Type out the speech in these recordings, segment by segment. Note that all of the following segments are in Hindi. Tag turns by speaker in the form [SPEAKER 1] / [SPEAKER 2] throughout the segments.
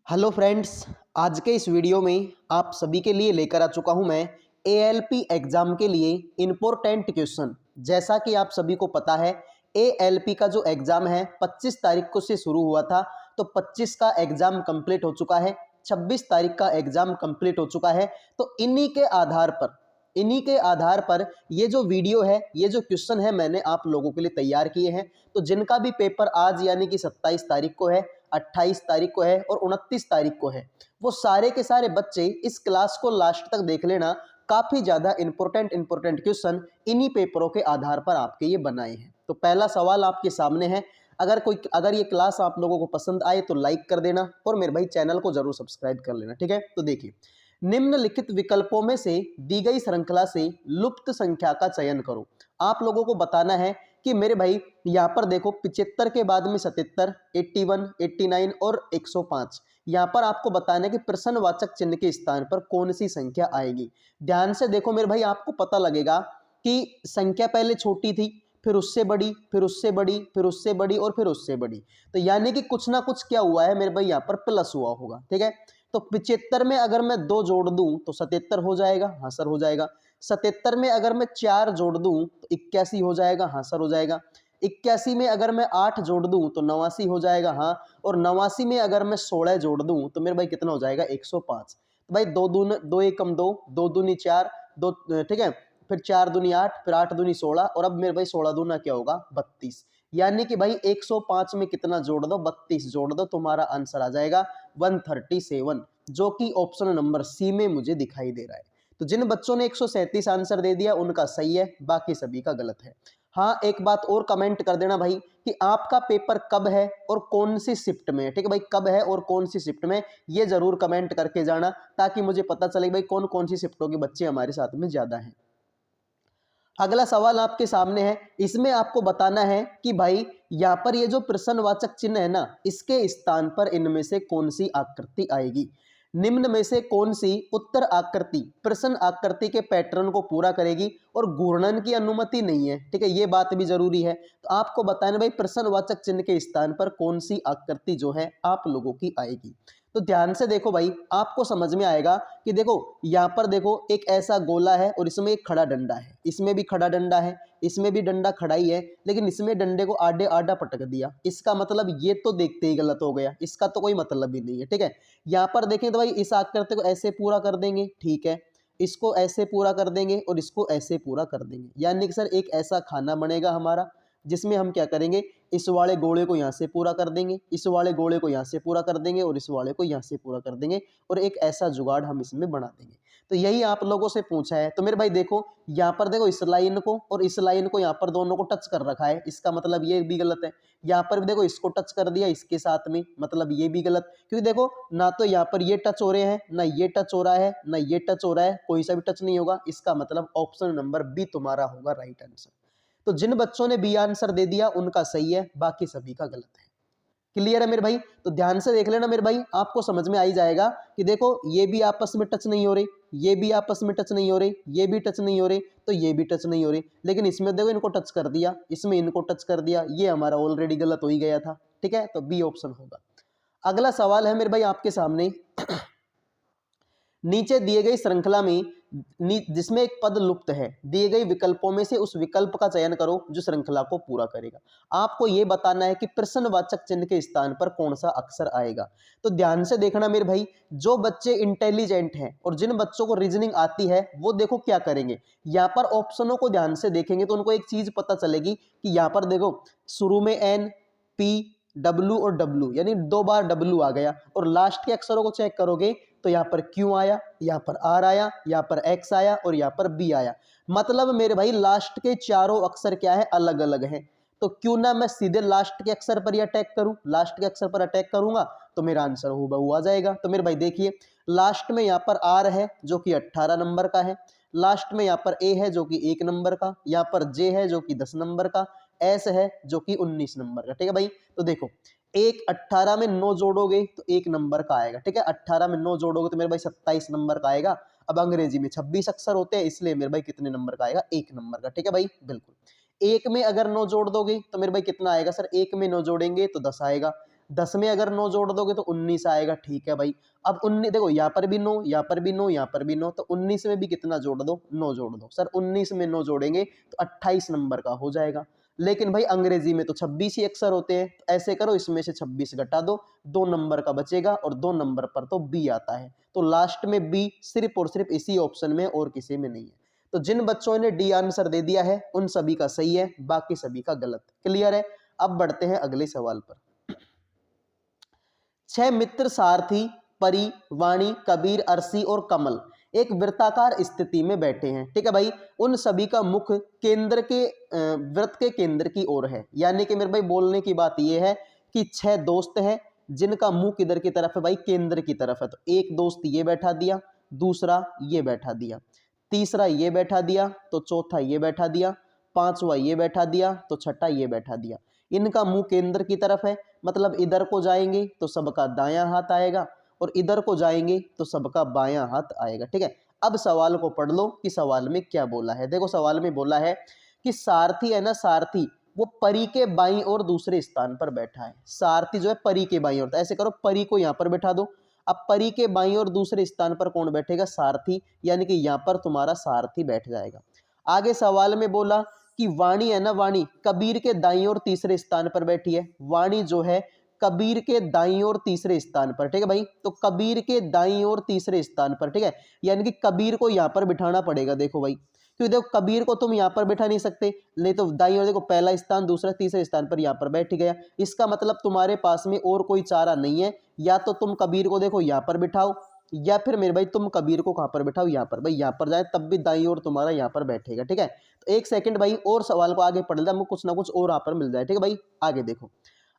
[SPEAKER 1] हेलो फ्रेंड्स, आज के इस वीडियो में आप सभी के लिए लेकर आ चुका हूं मैं एएलपी एग्जाम के लिए इम्पोर्टेंट क्वेश्चन। जैसा कि आप सभी को पता है, एएलपी का जो एग्जाम है 25 तारीख को से शुरू हुआ था, तो 25 का एग्जाम कंप्लीट हो चुका है, 26 तारीख का एग्जाम कंप्लीट हो चुका है। तो इन्हीं के आधार पर ये जो वीडियो है, ये जो क्वेश्चन है, मैंने आप लोगों के लिए तैयार किए हैं। तो जिनका भी पेपर आज यानी कि 27 तारीख को है, 28 तारीख को है और 29 तारीख को है, वो सारे के सारे बच्चे इस क्लास को लास्ट तक देख लेना। काफी ज्यादा इंपॉर्टेंट क्वेश्चन इन्हीं पेपरों के आधार पर आपके ये बनाए हैं। तो पहला सवाल आपके सामने है। अगर ये क्लास आप लोगों को पसंद आए तो लाइक कर देना और मेरे भाई चैनल को जरूर सब्सक्राइब कर लेना, ठीक है। तो देखिए, निम्नलिखित विकल्पों में से दी गई श्रृंखला से लुप्त संख्या का चयन करो। आप लोगों को बताना है कि मेरे भाई यहाँ पर देखो, 75 के बाद में 77, 81, 89 और 105, यहाँ पर आपको बताना है कि प्रश्नवाचक चिन्ह के स्थान पर कौन सी संख्या आएगी। ध्यान से देखो मेरे भाई, आपको पता लगेगा कि संख्या पहले छोटी थी, फिर उससे बड़ी, फिर उससे बड़ी, फिर उससे बड़ी और फिर उससे बड़ी। तो यानी कि कुछ ना कुछ क्या हुआ है मेरे भाई, यहाँ पर प्लस हुआ होगा, ठीक है। तो 75 में अगर मैं 2 जोड़ दूं तो 77 हो जाएगा, हाँ सर हो जाएगा। 77 में अगर मैं 4 जोड़ दूं तो 81 हो जाएगा, हाँ सर हो जाएगा। 81 में अगर मैं 8 जोड़ दूं तो 89 हो जाएगा, हाँ। और 89 में अगर मैं 16 जोड़ दूं तो मेरे भाई कितना हो जाएगा, 105। तो भाई दो एकम दो, दो दूनी 4, दो, ठीक है। फिर 4 दूनी 8, फिर 8 दूनी 16 और अब मेरे भाई 16 दूना क्या होगा, 32। यानी कि भाई 105 में कितना जोड़ दो, 32 जोड़ दो, तुम्हारा आंसर आ जाएगा 137, जो कि ऑप्शन नंबर सी में मुझे दिखाई दे रहा है। तो जिन बच्चों ने 137 आंसर दे दिया उनका सही है, बाकी सभी का गलत है। हाँ, एक बात और कमेंट कर देना भाई कि आपका पेपर कब है और कौन सी शिफ्ट में है, ठीक है भाई। कब है और कौन सी शिफ्ट में, ये जरूर कमेंट करके जाना, ताकि मुझे पता चले भाई कौन कौन सी शिफ्टों के बच्चे हमारे साथ में ज्यादा हैं। अगला सवाल आपके सामने है। इसमें आपको बताना है कि भाई यहाँ पर ये जो प्रश्नवाचक चिन्ह है ना, इसके स्थान पर इनमें से कौन सी आकृति आएगी। निम्न में से कौन सी उत्तर आकृति प्रश्न आकृति के पैटर्न को पूरा करेगी और घूर्णन की अनुमति नहीं है, ठीक है, ये बात भी जरूरी है। तो आपको बताना भाई प्रश्नवाचक चिन्ह के स्थान पर कौन सी आकृति जो है आप लोगों की आएगी। तो ध्यान से देखो भाई, आपको समझ में आएगा कि देखो यहाँ पर देखो, एक ऐसा गोला है और इसमें एक खड़ा डंडा है, इसमें भी खड़ा डंडा है, इसमें भी डंडा खड़ा ही है, लेकिन इसमें डंडे को आडे आडा पटक दिया। इसका मतलब ये तो देखते ही गलत हो गया, इसका तो कोई मतलब ही नहीं है, ठीक है। यहाँ पर देखें तो भाई इस आकृति को ऐसे पूरा कर देंगे, ठीक है, इसको ऐसे पूरा कर देंगे और इसको ऐसे पूरा कर देंगे। यानी कि सर एक ऐसा खाना बनेगा हमारा जिसमें हम क्या करेंगे, इस वाले गोले को यहाँ से पूरा कर देंगे, इस वाले गोले को यहाँ से पूरा कर देंगे और इस वाले को यहाँ से पूरा कर देंगे और एक ऐसा जुगाड़ हम इसमें बना देंगे। तो यही आप लोगों से पूछा है। तो मेरे भाई देखो, यहाँ पर देखो इस लाइन को और इस लाइन को यहाँ पर दोनों को टच कर रखा है, इसका मतलब ये भी गलत है। यहाँ पर भी देखो इसको टच कर दिया इसके साथ में, मतलब ये भी गलत, क्योंकि देखो ना तो यहाँ पर ये टच हो रहे हैं, ना ये टच हो रहा है, ना ये टच हो रहा है, कोई सा भी टच नहीं होगा। इसका मतलब ऑप्शन नंबर बी तुम्हारा होगा राइट आंसर। तो जिन बच्चों ने बी आंसर दे दिया उनका सही है, बाकी सभी का गलत है। क्लियर है मेरे भाई। तो ध्यान से देख लेना मेरे भाई, आपको समझ में आ ही जाएगा कि देखो ये भी आपस में टच नहीं हो रही, ये भी आपस में टच नहीं हो रही, ये भी टच नहीं हो रही, तो ये भी टच नहीं हो रही, लेकिन इसमें देखो इनको टच कर दिया, इसमें इनको टच कर दिया, ये हमारा ऑलरेडी गलत हो ही गया था, ठीक है। तो बी ऑप्शन होगा। अगला सवाल है मेरे भाई आपके सामने। नीचे दिए गई श्रृंखला में जिसमें एक पद लुप्त है, दिए गए विकल्पों में से उस विकल्प का चयन करो जो श्रृंखला को पूरा करेगा। आपको यह बताना है कि प्रश्नवाचक चिन्ह के स्थान पर कौन सा अक्षर आएगा। तो ध्यान से देखना मेरे भाई, जो बच्चे इंटेलिजेंट हैं और जिन बच्चों को रीजनिंग आती है वो देखो क्या करेंगे, यहाँ पर ऑप्शनों को ध्यान से देखेंगे तो उनको एक चीज पता चलेगी कि यहाँ पर देखो शुरू में एन, पी, डब्ल्यू और डब्ल्यू, यानी 2 बार डब्ल्यू आ गया, और लास्ट के अक्षरों को चेक करोगे तो यहाँ पर क्यू आया, यहाँ पर आर आया, यहाँ पर एक्स आया और यहाँ पर बी आया। मतलब मेरे भाई लास्ट के चारों अक्षर क्या है, अलग अलग हैं। तो क्यों ना मैं सीधे लास्ट के अक्षर पर ही अटैक करूं, लास्ट के अक्षर पर अटैक करूंगा तो मेरा आंसर हूबहू आ जाएगा। तो मेरे भाई देखिए, लास्ट में यहाँ पर आर है जो कि 18 नंबर का है, लास्ट में यहाँ पर ए है जो कि 1 नंबर का, यहाँ पर जे है जो कि 10 नंबर का, एस है जो कि 19 नंबर का, ठीक है भाई। तो देखो, एक 18 में 9 जोड़ोगे तो 1 नंबर का आएगा, ठीक है। 18 में 9 जोड़ोगे तो मेरे भाई 27 नंबर का आएगा। अब अंग्रेजी में 26 अक्षर होते हैं, इसलिए मेरे भाई कितने नंबर का आएगा, 1 नंबर का, ठीक है भाई, बिल्कुल। एक में अगर 9 जोड़ दोगे तो मेरे भाई कितना आएगा सर, एक में 9 जोड़ेंगे तो 10 आएगा, 10 में अगर 9 जोड़ दोगे तो 19 आएगा, ठीक है भाई। अब 19 देखो, यहाँ पर भी 9, यहाँ पर भी 9, यहाँ पर भी 9, तो 19 में भी कितना जोड़ दो, 9 जोड़ दो। सर 19 में 9 जोड़ेंगे तो 28 नंबर का हो जाएगा। लेकिन भाई अंग्रेजी में तो 26 ही अक्सर होते हैं, तो ऐसे करो, इसमें से 26 घटा दो, 2 नंबर का बचेगा, और 2 नंबर पर तो बी आता है। तो लास्ट में बी सिर्फ और सिर्फ इसी ऑप्शन में, और किसी में नहीं है। तो जिन बच्चों ने डी आंसर दे दिया है उन सभी का सही है, बाकी सभी का गलत। क्लियर है? अब बढ़ते हैं अगले सवाल पर। 6 मित्र सारथी परी, वाणी, कबीर, अरसी और कमल एक वृत्ताकार स्थिति में बैठे हैं। ठीक है भाई, उन सभी का मुख केंद्र के वृत्त के केंद्र की ओर है। यानी कि मेरे भाई बोलने की बात यह है कि 6 दोस्त हैं जिनका मुंह किधर की तरफ है भाई, केंद्र की तरफ है। तो एक दोस्त ये बैठा दिया, दूसरा ये बैठा दिया, तीसरा ये बैठा दिया, तो चौथा ये बैठा दिया, पांचवा ये बैठा दिया, तो छठा ये बैठा दिया। इनका मुंह केंद्र की तरफ है, मतलब इधर को जाएंगे तो सबका दायां हाथ आएगा, और इधर को जाएंगे तो सबका बायां हाथ आएगा। ठीक है, अब सवाल को पढ़ लो कि सवाल में क्या बोला है। देखो सवाल में बोला है कि सारथी है ना, सारथी वो परी के बाईं और दूसरे स्थान पर बैठा है। सारथी जो है परी के बाईं ओर, तो ऐसे करो, परी को यहां पर बैठा दो। अब परी के बाईं और दूसरे स्थान पर कौन बैठेगा? सारथी, यानी कि यहां पर तुम्हारा सारथी बैठ जाएगा। आगे सवाल में बोला कि वाणी है ना, वाणी कबीर के दाईं और तीसरे स्थान पर बैठी है। वाणी जो है कबीर के दाईं और तीसरे स्थान पर। ठीक है भाई, तो कबीर के दाईं और तीसरे स्थान पर। ठीक है, यानी कि कबीर को यहां पर बिठाना पड़ेगा। देखो भाई, क्योंकि देखो कबीर को तुम यहां पर बैठा नहीं सकते, नहीं तो दाईं और देखो पहला स्थान, दूसरा, तीसरे स्थान पर यहां पर बैठ गया। इसका मतलब तुम्हारे पास में और कोई चारा नहीं है, या तो तुम कबीर को देखो यहां पर बिठाओ, या फिर मेरे भाई तुम कबीर को कहां पर बिठाओ, यहां पर। भाई यहां पर जाए तब भी दाईं और तुम्हारा यहां पर बैठेगा। ठीक है, तो एक सेकंड भाई, और सवाल को आगे पढ़ लेता, हमको कुछ ना कुछ और यहाँ पर मिल जाए। ठीक है भाई, आगे देखो,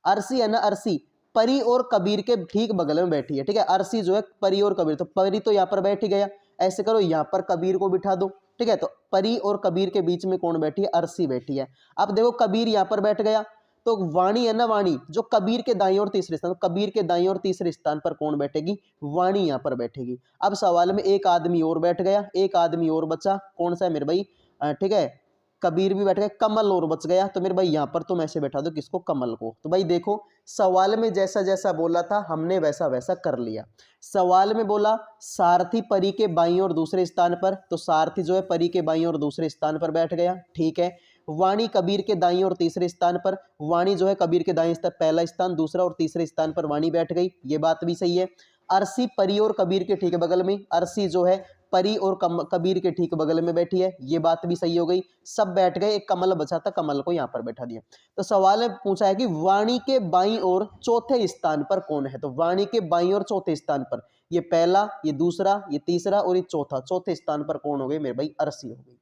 [SPEAKER 1] अरसी है ना, अरसी परी और कबीर के ठीक बगल में बैठी है। ठीक है, अरसी जो है परी और कबीर, तो परी तो यहाँ पर बैठ ही गया, ऐसे करो यहाँ पर कबीर को बिठा दो। ठीक है, तो परी और कबीर के बीच में कौन बैठी है? अरसी बैठी है। अब देखो कबीर यहाँ पर बैठ गया, तो वाणी है ना, वाणी जो कबीर के दाईं और तीसरे स्थान, तो कबीर के दाईं और तीसरे स्थान पर कौन बैठेगी? वाणी यहाँ पर बैठेगी। अब सवाल में एक आदमी और बैठ गया, एक आदमी और बचा, कौन सा है मेरे भाई? ठीक है, कबीर भी बैठ गया, कमल और बच गया। तो मेरे भाई यहाँ पर तुम ऐसे बैठा दो, किसको? कमल को। तो भाई देखो सवाल में जैसा जैसा बोला था हमने वैसा वैसा कर लिया। सवाल में बोला सारथी परी के बाईं और दूसरे स्थान पर, तो सारथी जो है परी के बाईं और दूसरे स्थान पर बैठ गया। ठीक है, वाणी कबीर के दाईं और तीसरे स्थान पर, वाणी जो है कबीर के दाईं स्थान, पहला स्थान, दूसरा और तीसरे स्थान पर वाणी बैठ गई, ये बात भी सही है। अरसी परी और कबीर के ठीक बगल में, अरसी जो है परी और कबीर के ठीक बगल में बैठी है, ये बात भी सही हो गई। सब बैठ गए, एक कमल बचा था, कमल को यहाँ पर बैठा दिया। तो सवाल में पूछा है कि वाणी के बाईं और चौथे स्थान पर कौन है? तो वाणी के बाईं और चौथे स्थान पर, ये पहला, ये दूसरा, ये तीसरा और ये चौथा, चौथे स्थान पर कौन हो गए मेरे भाई? अरसी हो गई।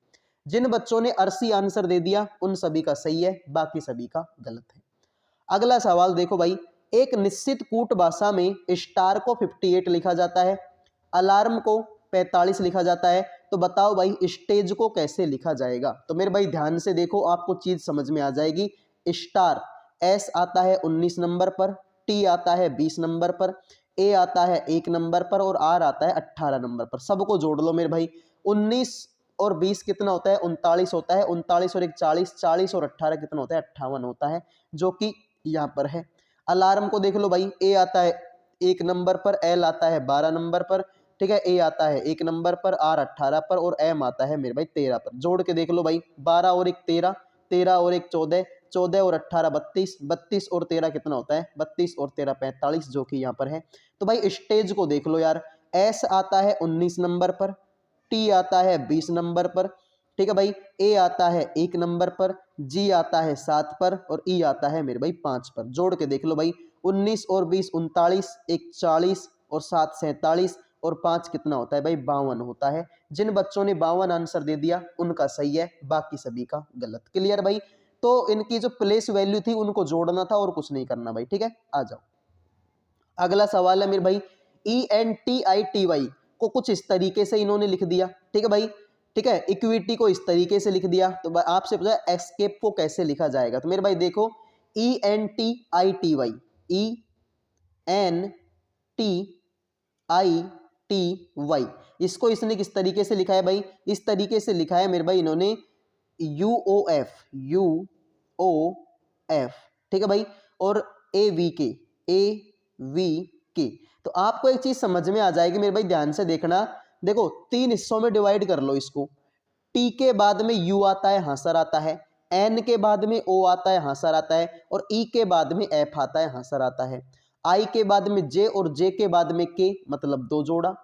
[SPEAKER 1] जिन बच्चों ने अरसी आंसर दे दिया उन सभी का सही है, बाकी सभी का गलत है। अगला सवाल देखो भाई, एक निश्चित कूट भाषा में स्टार को 58 लिखा जाता है, अलार्म को 45 लिखा जाता है, तो बताओ भाई स्टेज को कैसे लिखा जाएगा? तो मेरे भाई ध्यान से देखो, आपको चीज समझ में आ जाएगी। स्टार एस आता है 19 नंबर पर, टी आता है 20 नंबर पर, ए आता है 1 नंबर पर, और आर आता है 18 नंबर पर। सबको जोड़ लो मेरे भाई, 19 और 20 कितना होता है? 39 होता है। 39 और 1 40, 40 और 18 कितना होता है? 58 होता है, जो कि यहाँ पर है। अलार्म को देख लो भाई, ए आता है 1 नंबर पर, एल आता है 12 नंबर पर, ठीक है, ए आता है 1 नंबर पर, आर 18 पर, और एम आता है मेरे भाई 13 पर। जोड़ के देख लो भाई, 12 और 1 13, 13 और 1 14, 14 और 18 32, 32 और 13 कितना होता है? 32 और 13 45, जो कि यहाँ पर है। तो भाई स्टेज को देख लो यार, एस आता है 19 नंबर पर, टी आता है 20 नंबर पर, ठीक है भाई, ए आता है 1 नंबर पर, जी आता है 7 पर, और ई आता है मेरे भाई 5 पर। जोड़ के देख लो भाई, 19 और 20 39, 1 40 और 7 47, और 5 कितना होता है भाई? 52 होता है। जिन बच्चों ने 52 आंसर दे दिया उनका सही है, बाकी सभी का गलत। क्लियर भाई? तो इनकी जो प्लेस वैल्यू थी उनको जोड़ना था और कुछ नहीं करना भाई। ठीक है, आ जाओ। अगला सवाल है मेरे भाई, ENTITY को कुछ इस तरीके से इन्होंने लिख दिया। ठीक है भाई, ठीक है, इक्विटी को इस तरीके से लिख दिया। तो आपसे पूछा एस्केप को कैसे लिखा जाएगा? तो मेरे भाई देखो, ENTITY, ENTITY, इसको इसने किस तरीके से लिखा है भाई? इस तरीके से लिखा है मेरे भाई इन्होंने UOF, UOF, ठीक है भाई, और AVK, के। तो आपको एक चीज समझ में आ जाएगी मेरे भाई, ध्यान से देखना। देखो 3 हिस्सों में डिवाइड कर लो इसको। टी के बाद में यू आता है, हाँ सर आता है। एन के बाद में ओ आता है, हाँ सर आता है। और ई के बाद में एफ आता है, हाँ सर आता है। आई के बाद में जे और जे के बाद में के, मतलब 2 जोड़ा।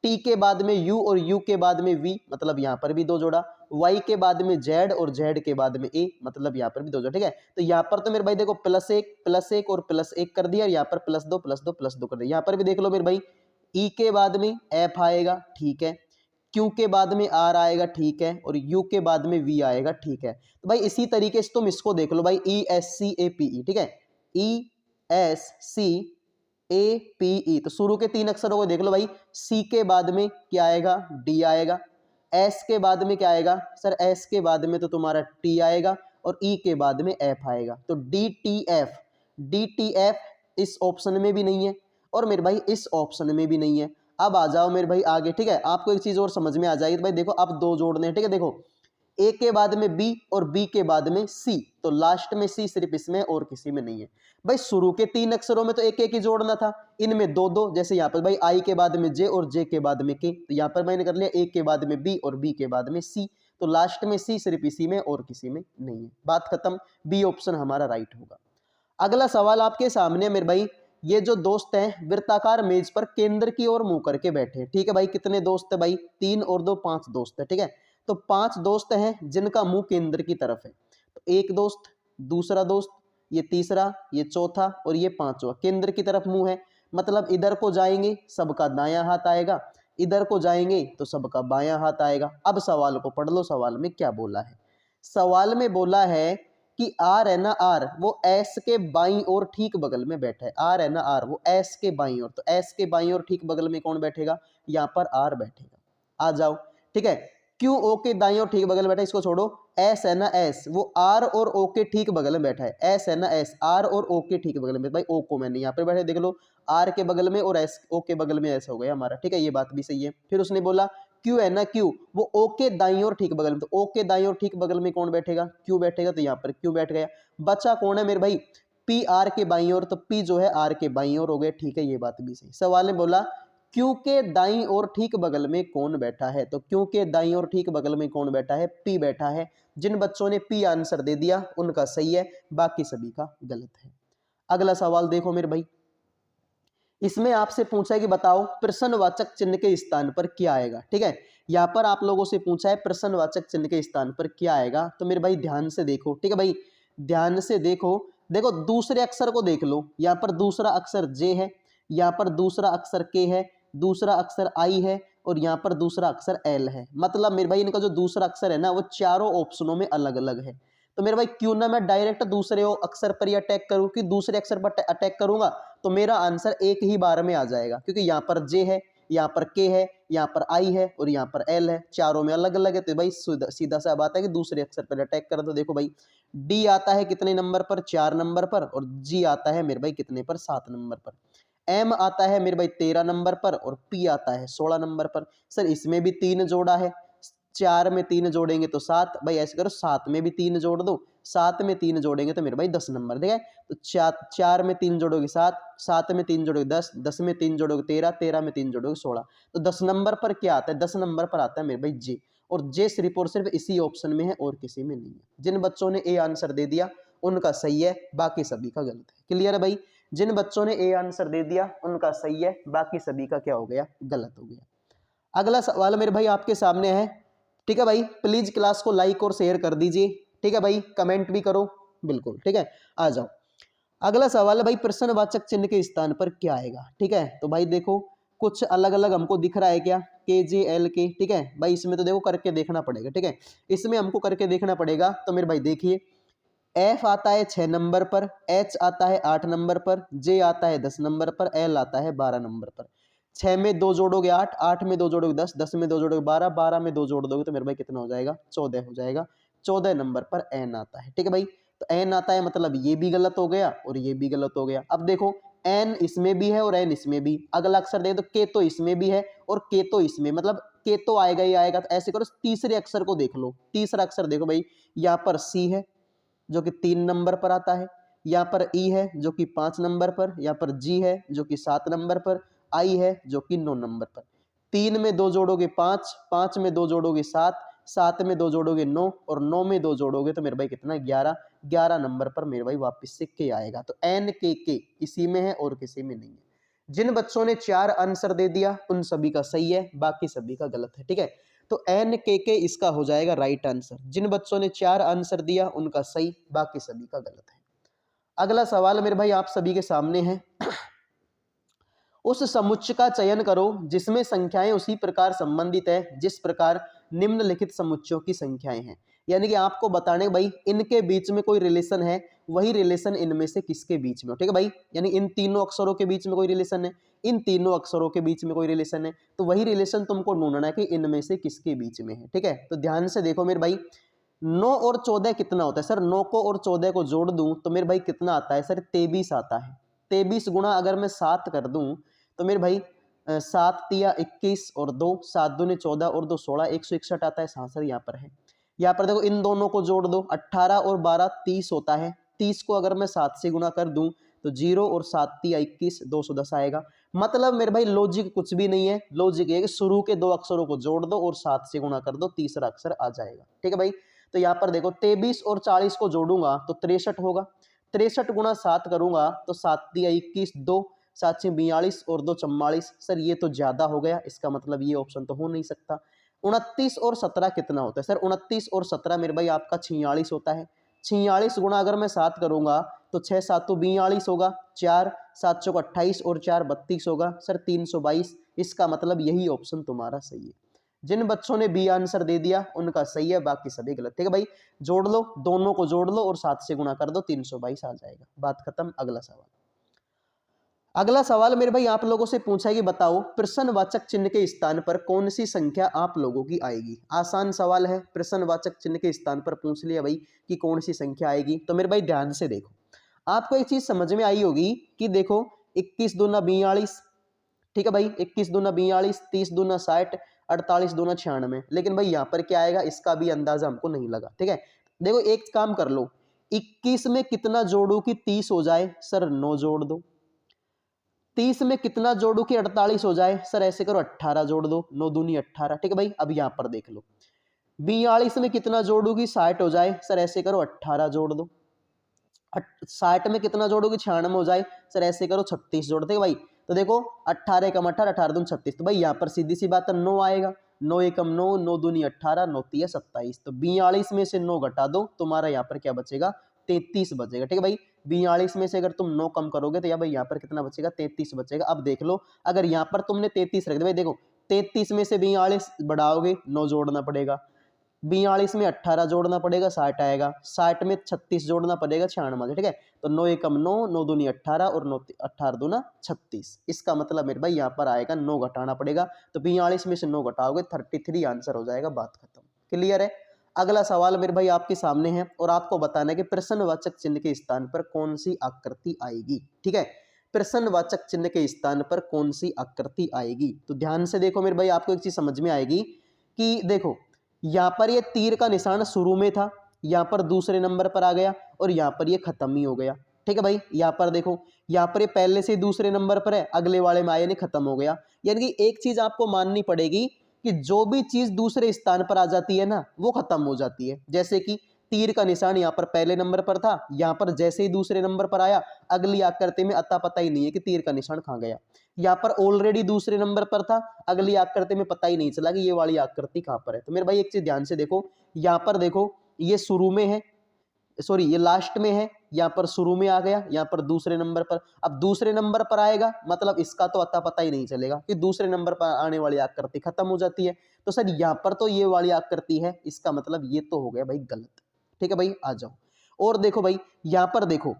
[SPEAKER 1] टी के बाद में यू और यू के बाद में वी, मतलब यहां पर भी 2 जोड़ा। वाई के बाद में जेड और जेड के बाद में ए, मतलब यहां पर भी 2 जोड़ा। ठीक है, तो यहां पर तो मेरे भाई देखो +1 और +1 कर दिया, और यहां पर +2 +2 +2 कर दिया। यहां पर भी देख लो मेरे भाई, ई के बाद में एफ आएगा, ठीक है। क्यू के बाद में आर आएगा, ठीक है। और यू के बाद में वी आएगा, ठीक है। तो भाई इसी तरीके से तुम इसको देख लो भाई, E S C A P E, ठीक है। E S C A P E, तो शुरू के 3 अक्षरों को देख लो भाई। सी के बाद में क्या आएगा, डी आएगा। एस के बाद में क्या आएगा सर, एस के बाद में तो तुम्हारा टी आएगा। और ई के बाद में एफ आएगा। तो डी टी एफ इस ऑप्शन में भी नहीं है, और मेरे भाई इस ऑप्शन में भी नहीं है। अब आ जाओ मेरे भाई आगे, ठीक है। आपको एक चीज और समझ में आ जाएगी। तो भाई देखो अब 2 जोड़ने हैं, ठीक है। देखो ए के बाद में बी और बी के बाद में सी, तो लास्ट में सी सिर्फ इसमें और किसी में नहीं है। भाई शुरू के 3 अक्षरों में तो एक एक ही जोड़ना था, इनमें 2-2। जैसे यहाँ पर भाई आई के बाद में जे और जे के बाद में के, तो यहाँ पर मैंने कर लिया ए के बाद में बी और बी के बाद में सी, तो लास्ट में सी सिर्फ इसी में और किसी में नहीं है। बात खत्म, बी ऑप्शन हमारा राइट होगा। अगला सवाल आपके सामने मेरे भाई, ये जो दोस्त हैं वृत्ताकार मेज पर केंद्र की ओर मुंह करके बैठे, ठीक है भाई। कितने दोस्त है भाई, 3 और 2 5 दोस्त है, ठीक है। तो 5 दोस्त हैं जिनका मुंह केंद्र की तरफ है। तो एक दोस्त, दूसरा दोस्त, ये तीसरा, ये चौथा और ये पांचवा केंद्र की तरफ मुंह है। मतलब इधर को जाएंगे सबका दायां हाथ आएगा, इधर को जाएंगे तो सबका बायां हाथ आएगा। अब सवाल को पढ़ लो, सवाल में क्या बोला है। सवाल में बोला है कि आर है ना, आर वो एस के बाईं ओर ठीक बगल में बैठा है। आर है ना, आर वो एस के बाईं ओर, तो एस के बाईं ओर ठीक बगल में कौन बैठेगा, यहाँ पर आर बैठेगा। आ जाओ, ठीक है। क्यों ओ के दाईं ओर ठीक बगल में बैठा है, इसको छोड़ो। एस है ना, एस वो आर और ओ के ठीक बगल में बैठा है। एस है ना, एस आर और ओ के ठीक बगल में। भाई ओ को मैंने यहाँ पे बैठे देख लो, आर के बगल में और एस ओ के बगल में ऐसा हो गया हमारा, ठीक है। ये बात भी सही है। फिर उसने बोला क्यू है ना, क्यू वो ओ के दाईं ओर ठीक बगल में, तो ओ के दाईं ओर ठीक बगल में कौन बैठेगा, क्यू बैठेगा। तो यहाँ पर क्यू बैठ गया। बचा कौन है मेरे भाई, पी आर के बाईं ओर, तो पी जो है आर के बाईं ओर हो गया, ठीक है। ये बात भी सही। सवाल ने बोला क्यू के दाईं ओर ठीक बगल में कौन बैठा है, तो क्यू के दाईं ओर ठीक बगल में कौन बैठा है, पी बैठा है। जिन बच्चों ने पी आंसर दे दिया उनका सही है, बाकी सभी का गलत है। अगला सवाल देखो मेरे भाई, इसमें आपसे पूछा है कि बताओ प्रश्नवाचक चिन्ह के स्थान पर क्या आएगा, ठीक है। यहाँ पर आप लोगों से पूछा है प्रश्नवाचक चिन्ह के स्थान पर क्या आएगा। तो मेरे भाई ध्यान से देखो, ठीक है भाई, ध्यान से देखो। देखो दूसरे अक्षर को देख लो, यहाँ पर दूसरा अक्षर जे है, यहाँ पर दूसरा अक्षर के है, दूसरा अक्षर आई है, और यहाँ पर दूसरा अक्षर एल है। मतलब मेरे भाई इनका जो दूसरा अक्षर है ना, वो चारों ऑप्शनों में अलग अलग है। तो मेरे भाई क्यों ना मैं डायरेक्ट दूसरे अक्षर पर ही अटैक करूं, कि दूसरे अक्षर पर अटैक करूंगा तो मेरा आंसर एक ही बार में आ जाएगा, क्योंकि यहाँ पर जे है, यहाँ पर के है, यहाँ पर आई है और यहाँ पर एल है, चारों में अलग अलग है। तो भाई सीधा सा बात है कि दूसरे अक्षर पर अटैक करें। तो देखो भाई डी आता है कितने नंबर पर, 4 नंबर पर, और जी आता है मेरे भाई कितने पर, 7 नंबर पर। एम आता है मेरे भाई 13 नंबर पर, और पी आता है 16 नंबर पर। सर इसमें भी 3 जोड़ा है, 4 में 3 जोड़ेंगे तो 7। भाई ऐसे करो 7 में भी 3 जोड़ दो, 7 में 3 जोड़ेंगे तो मेरे भाई 10 नंबर, ठीक है। तो 4 में 3 जोड़ोगे 7, 7 में 3 जोड़ोगे 10, 10 में 3 जोड़ोगे 13, 13 में 3 जोड़ोगे 16। तो 10 नंबर पर क्या आता है, 10 नंबर पर आता है मेरे भाई जे, और जे सिर्फ और सिर्फ इसी ऑप्शन में है और किसी में नहीं है। जिन बच्चों ने ए आंसर दे दिया उनका सही है, बाकी सभी का गलत है। क्लियर है भाई, जिन बच्चों ने ए आंसर दे दिया उनका सही है, बाकी सभी का क्या हो गया, गलत हो गया। अगला सवाल मेरे भाई आपके सामने है, ठीक है भाई। प्लीज क्लास को लाइक और शेयर कर दीजिए, ठीक है भाई, कमेंट भी करो बिल्कुल, ठीक है। आ जाओ, अगला सवाल है भाई प्रश्नवाचक चिन्ह के स्थान पर क्या आएगा, ठीक है। तो भाई देखो कुछ अलग अलग हमको दिख रहा है क्या, के जे एल के, ठीक है भाई। इसमें तो देखो करके देखना पड़ेगा, ठीक है, इसमें हमको करके देखना पड़ेगा। तो मेरे भाई देखिए एफ आता है 6 नंबर पर, एच आता है 8 नंबर पर, जे आता है 10 नंबर पर, एल आता है 12 नंबर पर। 6 में 2 जोड़ोगे 8, 8 में 2 जोड़ोगे 10, 10 में 2 जोड़ोगे 12, 12 में 2 जोड़ दोगे तो मेरे भाई कितना हो जाएगा, 14 हो जाएगा। 14 नंबर पर एन आता है, ठीक है भाई। तो एन आता है मतलब ये भी गलत हो गया और ये भी गलत हो गया। अब देखो एन इसमें भी है और एन इसमें भी। अगला अक्षर देखें तो के तो इसमें भी है और के तो इसमें, मतलब के तो आएगा ही आएगा। तो ऐसे करो तीसरे अक्षर को देख लो, तीसरा अक्षर देखो भाई, यहाँ पर सी है जो कि 3 नंबर पर आता है, यहाँ पर ई है जो कि 5 नंबर पर, यहाँ पर जी है जो कि 7 नंबर पर, आई है जो कि 9 नंबर पर। 3 में 2 जोड़ोगे 5, 5 में 2 जोड़ोगे 7, 7 में 2 जोड़ोगे 9 और 9 में 2 जोड़ोगे तो मेरे भाई कितना 11, 11 नंबर पर मेरे भाई वापस से के आएगा। तो एन के इसी में है और किसी में नहीं है। जिन बच्चों ने 4 आंसर दे दिया उन सभी का सही है, बाकी सभी का गलत है। ठीक है, तो एन के इसका हो जाएगा राइट आंसर। जिन बच्चों ने 4 आंसर दिया उनका सही, बाकी सभी का गलत है। अगला सवाल मेरे भाई आप सभी के सामने है। उस समुच्चय का चयन करो जिसमें संख्याएं उसी प्रकार संबंधित है जिस प्रकार निम्नलिखित समुच्चयों की संख्याएं हैं। यानी कि आपको बताने भाई इनके बीच में कोई रिलेशन है, वही रिलेशन इनमें से किसके बीच में हो। ठीक है भाई, यानी इन तीनों अक्षरों के बीच में कोई रिलेशन है, इन तीनों अक्षरों के बीच में कोई रिलेशन है, तो वही रिलेशन तुमको ढूंढना है कि इनमें से किसके बीच में है। ठीक है, तो ध्यान से देखो मेरे भाई, 9 और 14 कितना होता है सर? 9 को और 14 को जोड़ दूं तो मेरे भाई कितना आता है सर? 23 आता है। 23 गुणा अगर मैं 7 कर दूं तो मेरे भाई 7 तिया 21 और 2, 7 दूने 14 और 2 16, 161 आता है। हाँ सर यहाँ पर है। यहाँ पर देखो इन दोनों को जोड़ दो, 18 और 12 30 होता है। 30 को अगर मैं 7 से गुणा कर दूं तो 0 और 7 तिया 21, 210 आएगा। मतलब मेरे भाई लॉजिक कुछ भी नहीं है, लॉजिक ये कि शुरू के 2 अक्षरों को जोड़ दो और 7 से गुणा कर दो, तीसरा अक्षर आ जाएगा। ठीक है भाई, तो यहाँ पर देखो 23 और 40 को जोड़ूंगा तो 63 होगा। 63 गुणा 7 करूंगा तो 7 तिया 21, 2 7 से 42 और 2 44। सर ये तो ज्यादा हो गया, इसका मतलब ये ऑप्शन तो हो नहीं सकता। 29 और 17 कितना होता है सर? 29 और 17 मेरे भाई आपका 46 होता है। 46 गुणा अगर मैं 7 करूंगा तो 6 7 तो 42 होगा, 4 7 चौक 28 और 4 32 होगा सर 322। इसका मतलब यही ऑप्शन तुम्हारा सही है। जिन बच्चों ने बी आंसर दे दिया उनका सही है, बाकी सभी गलत। ठीक है भाई, जोड़ लो, दोनों को जोड़ लो और 7 से गुणा कर दो, 322 आ जाएगा। बात खत्म। अगला सवाल। अगला सवाल मेरे भाई आप लोगों से पूछा है कि बताओ प्रश्नवाचक चिन्ह के स्थान पर कौन सी संख्या आप लोगों की आएगी। आसान सवाल है, प्रश्नवाचक चिन्ह के स्थान पर पूछ लिया भाई कि कौन सी संख्या आएगी। तो मेरे भाई ध्यान से देखो, आपको एक चीज समझ में आई होगी कि देखो 21 दूना 42, ठीक है भाई, 21 दूना 42, 30 दूना 60, 48 दूना 96। लेकिन भाई यहाँ पर क्या आएगा इसका भी अंदाजा हमको नहीं लगा। ठीक है, देखो एक काम कर लो, 21 में कितना जोड़ू कि 30 हो जाए? सर 9 जोड़ दो। 30 में कितना जोड़ू कि 48 हो जाए? सर ऐसे करो 18 जोड़ दो, 9 दूनी 18। ठीक है भाई, अब यहां पर देख लो, 42 में कितना जोड़ू कि 60 हो जाए? सर ऐसे करो 18 जोड़ दो। 60 में कितना जोड़ू कि 96 हो जाए? सर ऐसे करो 36 जोड़ दे भाई। तो देखो 18 कम 18, 18 दूनी 36, तो भाई यहाँ पर सीधी सी बात है 9 आएगा। 9 एकम 9, 9 दूनी 18, 9 तिया 27। तो 42 में से 9 घटा दो, तुम्हारा यहाँ पर क्या बचेगा? 33 बचेगा। ठीक है भाई, 42 में से अगर तुम 9 कम करोगे तो या भाई यहाँ पर कितना बचेगा? 33 बचेगा। अब देख लो, अगर यहाँ पर तुमने 33 रख दिया भाई, देखो 33 में से 42 बढ़ाओगे 9 जोड़ना पड़ेगा, 42 में 18 जोड़ना पड़ेगा 60 आएगा, 60 में 36 जोड़ना पड़ेगा 96। ठीक है, तो 9 एकम 9, 9 दूनी 18 और 9 18 दूना 36। इसका मतलब मेरे भाई यहाँ पर आएगा 9 घटाना पड़ेगा। तो 42 में से 9 घटाओगे 33 आंसर हो जाएगा। बात खत्म। क्लियर है? अगला सवाल मेरे भाई आपके सामने है और आपको बताना है कि प्रश्नवाचक चिन्ह के स्थान पर कौन सी आकृति आएगी। ठीक है, प्रश्नवाचक चिन्ह के स्थान पर कौन सी आकृति आएगी? तो ध्यान से देखो मेरे भाई, आपको एक चीज समझ में आएगी कि देखो यहाँ पर ये तीर का निशान शुरू में था, यहाँ पर दूसरे नंबर पर आ गया और यहाँ पर ये खत्म ही हो गया। ठीक है भाई, यहाँ पर देखो, यहाँ पर ये पहले से दूसरे नंबर पर है, अगले वाले में आया नहीं, खत्म हो गया। यानी कि एक चीज आपको माननी पड़ेगी कि जो भी चीज दूसरे स्थान पर आ जाती है ना वो खत्म हो जाती है। जैसे कि तीर का निशान यहाँ पर पहले नंबर पर था, यहाँ पर जैसे ही दूसरे नंबर पर आया, अगली आकृति में अता पता ही नहीं है कि तीर का निशान कहाँ गया। यहाँ पर ऑलरेडी दूसरे नंबर पर था, अगली आकृति में पता ही नहीं चला कि ये वाली आकृति कहाँ पर है। तो मेरे भाई एक चीज ध्यान से देखो, यहाँ पर देखो ये शुरू में है, सॉरी ये लास्ट में है, यहाँ पर शुरू में आ गया, यहाँ पर दूसरे नंबर पर। अब दूसरे नंबर पर आएगा मतलब इसका तो अता पता ही नहीं चलेगा कि दूसरे नंबर पर आने वाली आकृति खत्म हो जाती है। तो सर यहाँ पर तो ये वाली आकृति है, इसका मतलब ये तो हो गया भाई गलत। ठीक है भाई, आ जाओ और देखो भाई, यहाँ पर देखो,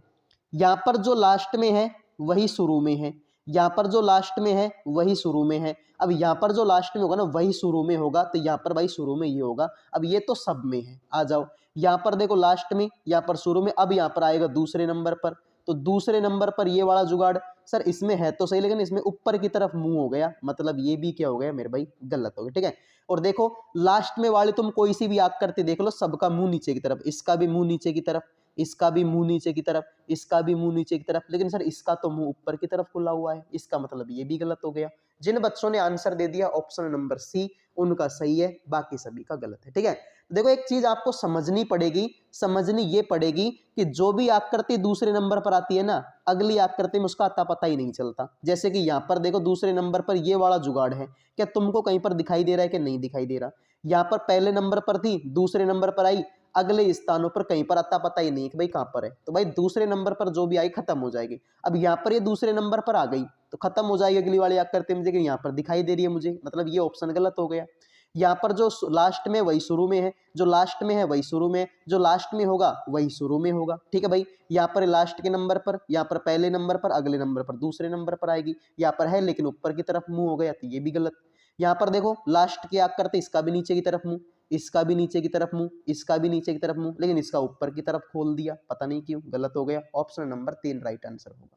[SPEAKER 1] यहाँ पर जो लास्ट में है वही शुरू में है, यहाँ पर जो लास्ट में है वही शुरू में है। अब यहाँ पर जो लास्ट में होगा ना वही शुरू में होगा, तो यहाँ पर भाई शुरू में ये होगा। अब ये तो सब में है, आ जाओ यहाँ पर देखो लास्ट में, यहाँ पर शुरू में, अब यहाँ पर आएगा दूसरे नंबर पर। तो दूसरे नंबर पर ये वाला जुगाड़ सर इसमें है तो सही, लेकिन इसमें ऊपर की तरफ मुंह हो गया, मतलब ये भी क्या हो गया मेरे भाई? गलत हो गया। ठीक है, और देखो लास्ट में वाली तुम कोई सी भी आकृति देख लो, सबका मुंह नीचे की तरफ, इसका भी मुंह नीचे की तरफ, इसका भी मुंह नीचे की तरफ, इसका भी मुंह नीचे की तरफ, लेकिन सर इसका तो मुंह ऊपर की तरफ खुला हुआ है, इसका मतलब ये भी गलत हो गया। जिन बच्चों ने आंसर दे दिया ऑप्शन नंबर सी उनका सही है, बाकी सभी का गलत है। ठीक है, देखो एक चीज आपको समझनी पड़ेगी, समझनी ये पड़ेगी कि जो भी आकृति दूसरे नंबर पर आती है ना, अगली आकृति में उसका अता पता ही नहीं चलता। जैसे कि यहाँ पर देखो दूसरे नंबर पर ये वाला जुगाड़ है, क्या तुमको कहीं पर दिखाई दे रहा है कि नहीं दिखाई दे रहा? यहाँ पर पहले नंबर पर थी, दूसरे नंबर पर आई, अगले स्थानों पर कहीं पर अता पता ही नहीं है कि भाई कहां पर है, तो भाई दूसरे नंबर पर जो भी आई खत्म हो जाएगी। अब यहाँ पर ये दूसरे नंबर पर आ गई तो खत्म हो जाएगी अगली वाली आकृति मुझे, यहाँ पर दिखाई दे रही है मुझे, मतलब ये ऑप्शन गलत हो गया। यहाँ पर जो लास्ट में वही शुरू में है, जो लास्ट में है वही शुरू में, जो लास्ट में होगा वही शुरू में होगा। ठीक है भाई, यहाँ पर लास्ट के नंबर पर, यहाँ पर पहले नंबर पर, अगले नंबर पर दूसरे नंबर पर आएगी, यहाँ पर है लेकिन ऊपर की तरफ मुंह हो गया तो ये भी गलत। यहाँ पर देखो लास्ट की आकृति, इसका भी नीचे की तरफ मुंह, इसका भी नीचे की तरफ मुंह, इसका भी नीचे की तरफ मुंह, लेकिन इसका ऊपर की तरफ खोल दिया, पता नहीं क्यों, गलत हो गया। ऑप्शन नंबर 3 राइट आंसर होगा।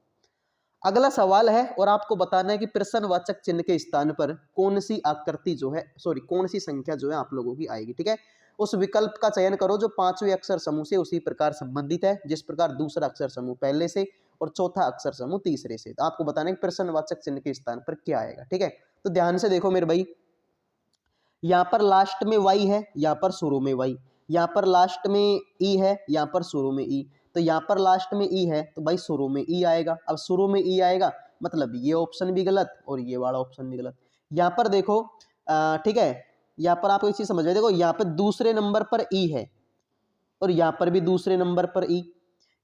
[SPEAKER 1] अगला सवाल है और आपको बताना है कि प्रश्नवाचक चिन्ह के स्थान पर कौन सी आकृति जो है, सॉरी कौन सी संख्या जो है आप लोगों की आएगी। ठीक है, उस विकल्प का चयन करो जो पांचवें अक्षर समूह से उसी प्रकार संबंधित है जिस प्रकार दूसरा अक्षर समूह पहले से और चौथा अक्षर समूह तीसरे से। तो आपको बताना है कि प्रश्नवाचक चिन्ह के स्थान पर क्या आएगा। ठीक है, तो ध्यान से देखो मेरे भाई, यहाँ पर लास्ट में वाई है, यहाँ पर शुरू में वाई, यहाँ पर लास्ट में ई है, यहाँ पर शुरू में ई, तो यहाँ पर लास्ट में ई है तो भाई शुरू में ई आएगा। अब शुरू में ई आएगा मतलब ये ऑप्शन भी गलत और ये वाला ऑप्शन भी गलत। यहाँ पर देखो ठीक है, यहाँ पर आपको एक चीज समझ में, देखो यहाँ पर दूसरे नंबर पर ई है और यहाँ पर भी दूसरे नंबर पर ई,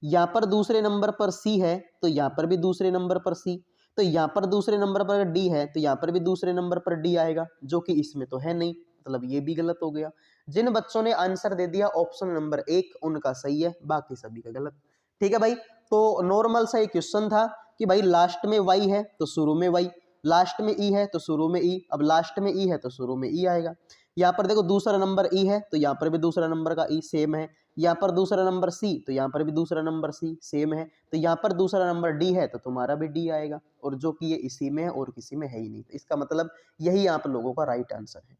[SPEAKER 1] यहाँ पर दूसरे नंबर पर सी है तो यहाँ पर भी दूसरे नंबर पर सी, तो यहाँ पर दूसरे नंबर पर डी है तो यहाँ पर भी दूसरे नंबर पर डी आएगा, जो कि इसमें तो है नहीं, मतलब ये भी गलत हो गया। जिन बच्चों ने आंसर दे दिया ऑप्शन नंबर 1 उनका सही है, बाकी सभी का गलत। ठीक है भाई, तो नॉर्मल सा एक क्वेश्चन था कि भाई लास्ट में वाई है तो शुरू में वाई, लास्ट में ई है तो शुरू में ई, अब लास्ट में ई है तो शुरू में ई आएगा। यहाँ पर देखो दूसरा नंबर ई है तो यहाँ पर भी दूसरा नंबर का ई सेम है, यहाँ पर दूसरा नंबर सी तो यहाँ पर भी दूसरा नंबर सी सेम है, तो यहाँ पर दूसरा नंबर डी है तो तुम्हारा भी डी आएगा, और जो कि ये इसी में है और किसी में है ही नहीं, तो इसका मतलब यही आप लोगों का राइट आंसर है।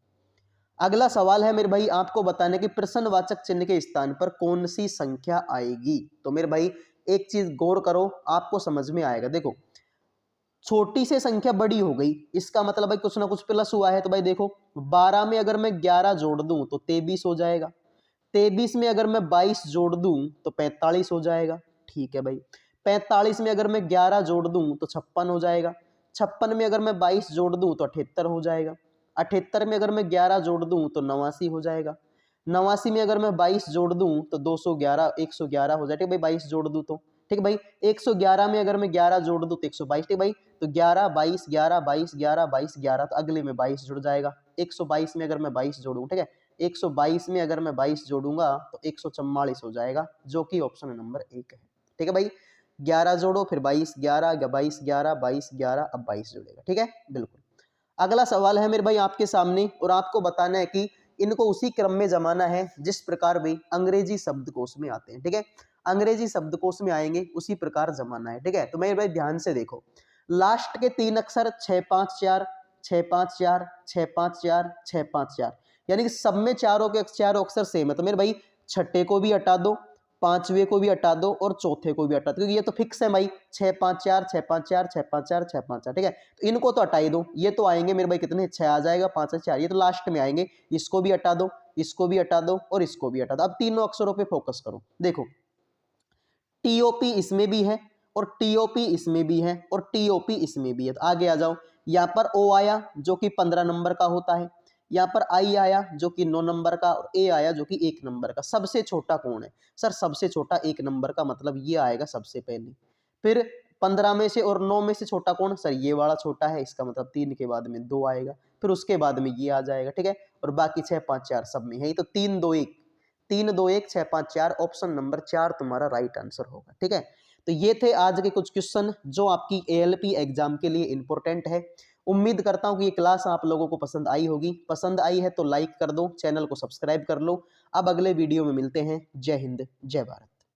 [SPEAKER 1] अगला सवाल है मेरे भाई आपको बताने कि प्रश्नवाचक चिन्ह के स्थान पर कौन सी संख्या आएगी। तो मेरे भाई एक चीज गौर करो, आपको समझ में आएगा। देखो छोटी से संख्या बड़ी हो गई, इसका मतलब भाई कुछ ना कुछ प्लस हुआ है। तो भाई देखो 12 में अगर मैं 11 जोड़ दूं तो 23 हो जाएगा, 23 में अगर मैं 22 जोड़ दूं तो 45 हो जाएगा। ठीक है भाई, 45 में अगर मैं 11 जोड़ दूं तो 56 हो जाएगा, 56 में अगर मैं 22 जोड़ दूं तो 78 हो जाएगा, 78 में अगर मैं 11 जोड़ दूं तो 89 हो जाएगा, 89 में अगर मैं 22 जोड़ दूं तो 211 111 हो जाएगा। ठीक है भाई, 22 जोड़ दूं तो ठीक है भाई, 111 में अगर मैं 11 जोड़ दूं तो 122। ठीक है भाई, तो 11 22 11 22 11 22 11, तो अगले में 22 जुड़ जाएगा। 122 में अगर मैं 22 जोड़ूं, ठीक है, 122 में अगर मैं 22 जोड़ूंगा तो 144 हो जाएगा, जो कि ऑप्शन नंबर 1 है। ठीक है भाई, 11 जोड़ो फिर 22 11 22 11 22 11, अब 22 जुड़ेगा। ठीक है, बिल्कुल। अगला सवाल है मेरे भाई आपके सामने और आपको बताना है कि इनको उसी क्रम में जमाना है जिस प्रकार भी अंग्रेजी शब्दकोश में आते हैं। ठीक है, अंग्रेजी शब्दकोश में आएंगे उसी प्रकार जमाना है। ठीक है, तो मेरे भाई ध्यान से देखो, लास्ट के 3 अक्षर 654 654 654 654, यानी कि सब में चारों अक्षर सेम है। तो मेरे भाई छठे को भी हटा दो, पांचवे को भी हटा दो और चौथे को भी हटा दो, क्योंकि ये तो फिक्स है भाई 654 654 654 654। ठीक है, तो इनको तो हटा ही दो, ये तो आएंगे मेरे भाई कितने, 6 आ जाएगा, 5 4, ये तो लास्ट में आएंगे। इसको भी हटा दो, इसको भी हटा दो और इसको भी हटा दो। अब तीनों अक्षरों पे फोकस करो। देखो टीओपी इसमें भी है और टीओपी इसमें भी है और टीओपी इसमें भी है। तो आगे आ जाओ, यहाँ पर ओ आया जो कि 15 नंबर का होता है, यहाँ पर आई आया जो कि 9 नंबर का, और ए आया जो कि 1 नंबर का। सबसे छोटा कौन है सर? सबसे छोटा 1 नंबर का, मतलब ये आएगा सबसे पहले। फिर 15 में से और 9 में से छोटा कौन? सर ये वाला छोटा है, इसका मतलब 3 के बाद में 2 आएगा, फिर उसके बाद में ये आ जाएगा। ठीक है, और बाकी 6 5 4 सब में है, तो 3 2 1 3 2 1 6 5 4, ऑप्शन नंबर 4 तुम्हारा राइट आंसर होगा। ठीक है, तो ये थे आज के कुछ क्वेश्चन जो आपकी एएलपी एग्जाम के लिए इंपॉर्टेंट है। उम्मीद करता हूं कि ये क्लास आप लोगों को पसंद आई होगी। पसंद आई है तो लाइक कर दो, चैनल को सब्सक्राइब कर लो। अब अगले वीडियो में मिलते हैं। जय हिंद, जय भारत।